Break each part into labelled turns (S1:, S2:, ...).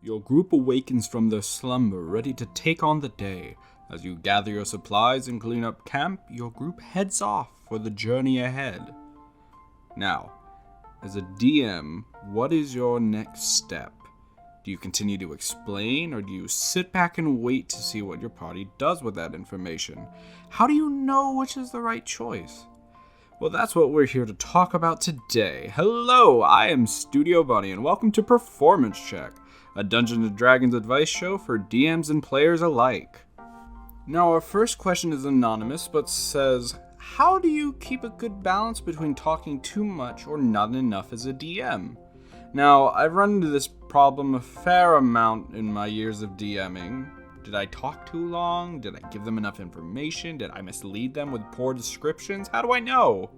S1: Your group awakens from their slumber, ready to take on the day. As you gather your supplies and clean up camp, your group heads off for the journey ahead. Now, as a DM, what is your next step? Do you continue to explain, or do you sit back and wait to see what your party does with that information? How do you know which is the right choice? Well, that's what we're here to talk about today. Hello, I am Studio Bunny, and welcome to Performance Check, a Dungeons & Dragons advice show for DMs and players alike. Now, our first question is anonymous, but says, how do you keep a good balance between talking too much or not enough as a DM? Now, I've run into this problem a fair amount in my years of DMing. Did I talk too long? Did I give them enough information? Did I mislead them with poor descriptions? How do I know?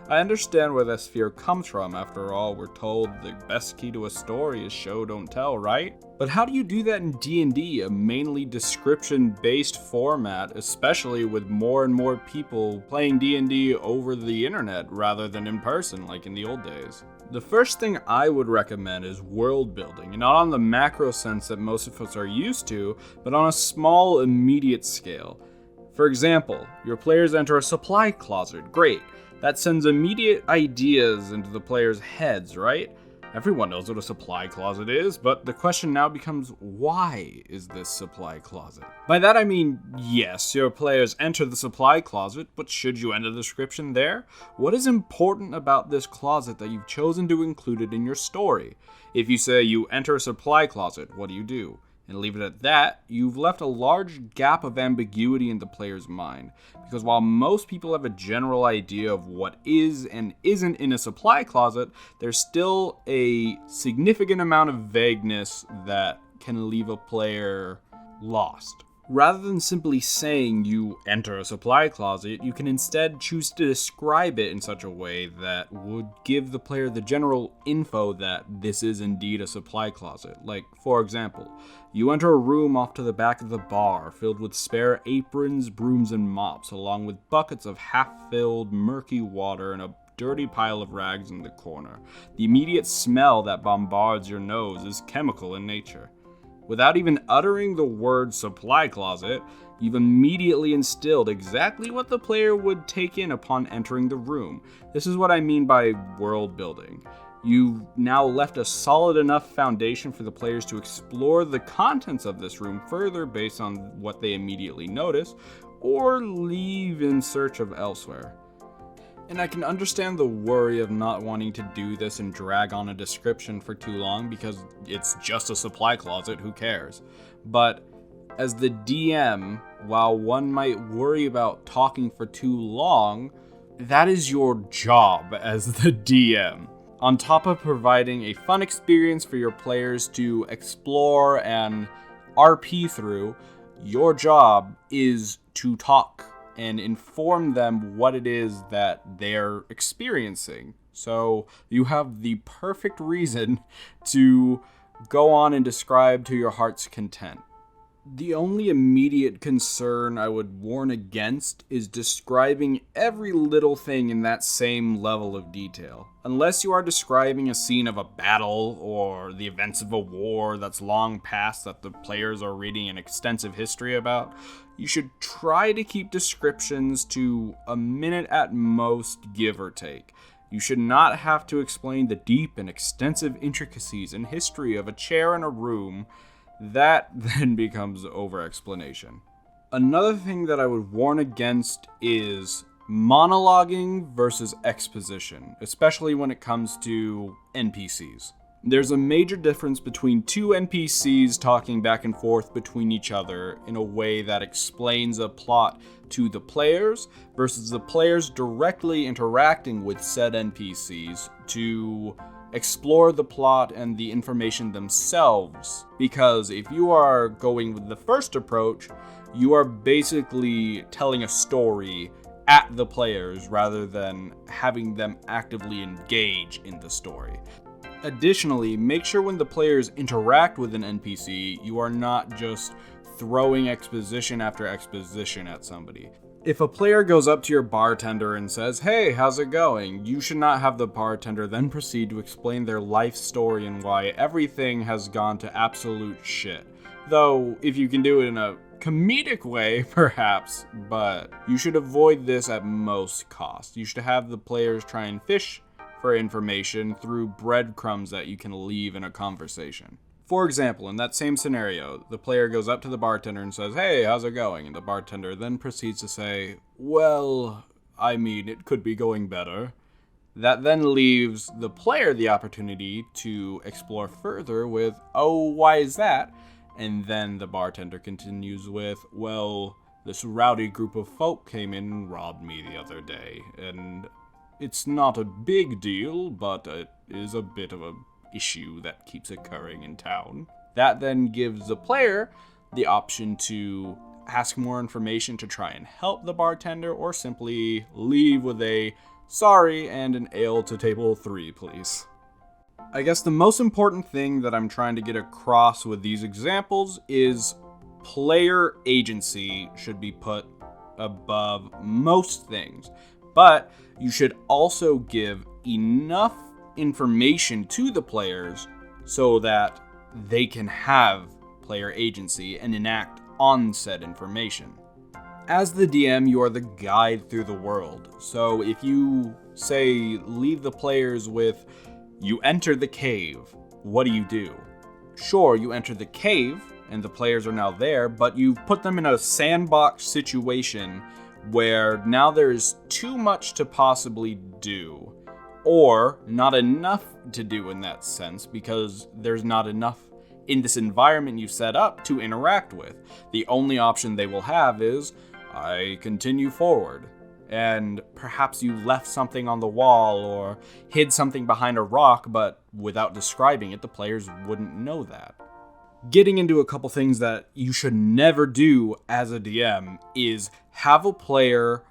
S1: I understand where this fear comes from. After all, we're told the best key to a story is show, don't tell, right? But how do you do that in D&D, a mainly description-based format, especially with more and more people playing D&D over the internet rather than in person like in the old days? The first thing I would recommend is world building, and not on the macro sense that most of us are used to, but on a small, immediate scale. For example, your players enter a supply closet. Great. That sends immediate ideas into the players' heads, right? Everyone knows what a supply closet is, but the question now becomes, why is this supply closet? By that I mean, yes, your players enter the supply closet, but should you end the description there? What is important about this closet that you've chosen to include it in your story? If you say you enter a supply closet, what do? And leave it at that, you've left a large gap of ambiguity in the player's mind. Because while most people have a general idea of what is and isn't in a supply closet, there's still a significant amount of vagueness that can leave a player lost. Rather than simply saying you enter a supply closet, you can instead choose to describe it in such a way that would give the player the general info that this is indeed a supply closet. Like, for example, you enter a room off to the back of the bar filled with spare aprons, brooms, and mops, along with buckets of half-filled, murky water and a dirty pile of rags in the corner. The immediate smell that bombards your nose is chemical in nature. Without even uttering the word supply closet, you've immediately instilled exactly what the player would take in upon entering the room. This is what I mean by world building. You've now left a solid enough foundation for the players to explore the contents of this room further based on what they immediately notice, or leave in search of elsewhere. And I can understand the worry of not wanting to do this and drag on a description for too long because it's just a supply closet, who cares? But as the DM, while one might worry about talking for too long, that is your job as the DM. On top of providing a fun experience for your players to explore and RP through, your job is to talk and inform them what it is that they're experiencing. So you have the perfect reason to go on and describe to your heart's content. The only immediate concern I would warn against is describing every little thing in that same level of detail. Unless you are describing a scene of a battle or the events of a war that's long past that the players are reading an extensive history about, you should try to keep descriptions to a minute at most, give or take. You should not have to explain the deep and extensive intricacies and history of a chair in a room. That then becomes over-explanation. Another thing that I would warn against is monologuing versus exposition, especially when it comes to NPCs. There's a major difference between two NPCs talking back and forth between each other in a way that explains a plot to the players versus the players directly interacting with said NPCs to explore the plot and the information themselves. Because if you are going with the first approach, you are basically telling a story at the players rather than having them actively engage in the story. Additionally, make sure when the players interact with an NPC, you are not just throwing exposition after exposition at somebody. If a player goes up to your bartender and says, "Hey, how's it going?" you should not have the bartender then proceed to explain their life story and why everything has gone to absolute shit. Though, if you can do it in a comedic way, perhaps, but you should avoid this at most cost. You should have the players try and fish for information through breadcrumbs that you can leave in a conversation. For example, in that same scenario, the player goes up to the bartender and says, "Hey, how's it going?" And the bartender then proceeds to say, "Well, I mean, it could be going better." That then leaves the player the opportunity to explore further with, "Oh, why is that?" And then the bartender continues with, "Well, this rowdy group of folk came in and robbed me the other day, and it's not a big deal, but it is a bit of a issue that keeps occurring in town." That then gives the player the option to ask more information to try and help the bartender, or simply leave with a "sorry" and an ale to table 3, please. I guess the most important thing that I'm trying to get across with these examples is player agency should be put above most things, but you should also give enough information to the players so that they can have player agency and enact on said information. As the DM, you are the guide through the world. So if you say leave the players with, "You enter the cave," what do? Sure, you enter the cave and the players are now there, but you've put them in a sandbox situation where now there's too much to possibly do. Or not enough to do in that sense, because there's not enough in this environment you set up to interact with. The only option they will have is, "I continue forward." And perhaps you left something on the wall or hid something behind a rock, but without describing it, the players wouldn't know that. Getting into a couple things that you should never do as a DM is have a player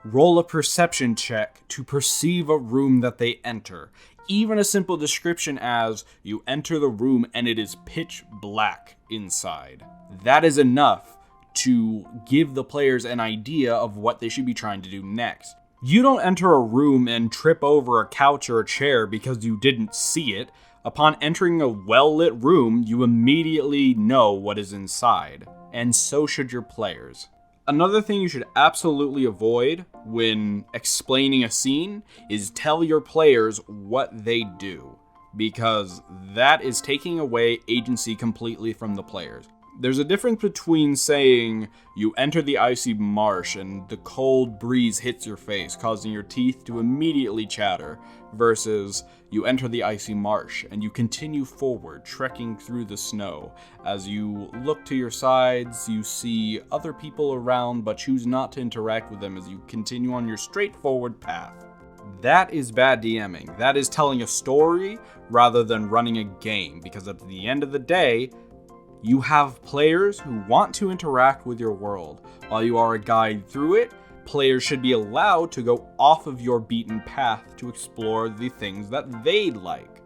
S1: roll a perception check to perceive a room that they enter. Even a simple description as, "You enter the room and it is pitch black inside." That is enough to give the players an idea of what they should be trying to do next. You don't enter a room and trip over a couch or a chair because you didn't see it. Upon entering a well-lit room, you immediately know what is inside, and so should your players. Another thing you should absolutely avoid when explaining a scene is tell your players what they do, because that is taking away agency completely from the players. There's a difference between saying you enter the icy marsh and the cold breeze hits your face, causing your teeth to immediately chatter, versus you enter the icy marsh and you continue forward, trekking through the snow. As you look to your sides, you see other people around but choose not to interact with them as you continue on your straightforward path. That is bad DMing. That is telling a story rather than running a game, because at the end of the day, you have players who want to interact with your world. While you are a guide through it, players should be allowed to go off of your beaten path to explore the things that they like.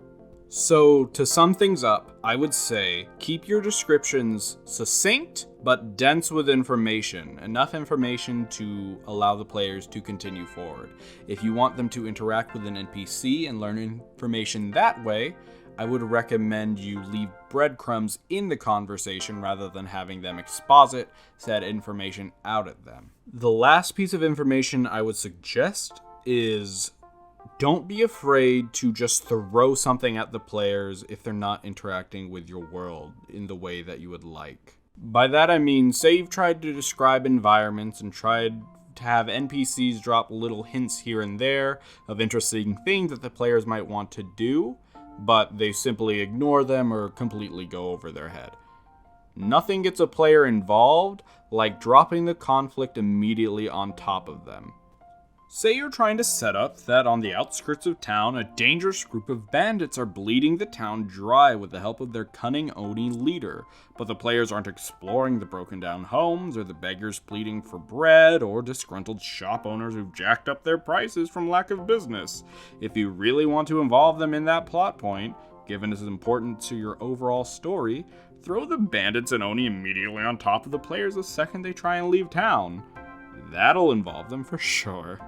S1: So, to sum things up, I would say keep your descriptions succinct but dense with information. Enough information to allow the players to continue forward. If you want them to interact with an NPC and learn information that way, I would recommend you leave breadcrumbs in the conversation rather than having them exposit said information out at them. The last piece of information I would suggest is don't be afraid to just throw something at the players if they're not interacting with your world in the way that you would like. By that I mean, say you've tried to describe environments and tried to have NPCs drop little hints here and there of interesting things that the players might want to do, but they simply ignore them or completely go over their head. Nothing gets a player involved like dropping the conflict immediately on top of them. Say you're trying to set up that on the outskirts of town, a dangerous group of bandits are bleeding the town dry with the help of their cunning Oni leader, but the players aren't exploring the broken down homes, or the beggars pleading for bread, or disgruntled shop owners who've jacked up their prices from lack of business. If you really want to involve them in that plot point, given it's important to your overall story, throw the bandits and Oni immediately on top of the players the second they try and leave town. That'll involve them for sure.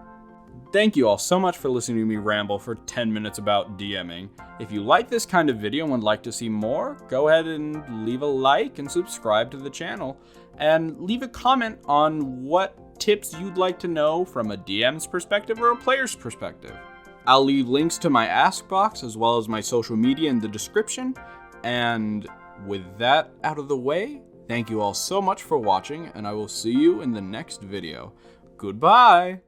S1: Thank you all so much for listening to me ramble for 10 minutes about DMing. If you like this kind of video and would like to see more, go ahead and leave a like and subscribe to the channel. And leave a comment on what tips you'd like to know from a DM's perspective or a player's perspective. I'll leave links to my Ask box as well as my social media in the description. And with that out of the way, thank you all so much for watching, and I will see you in the next video. Goodbye!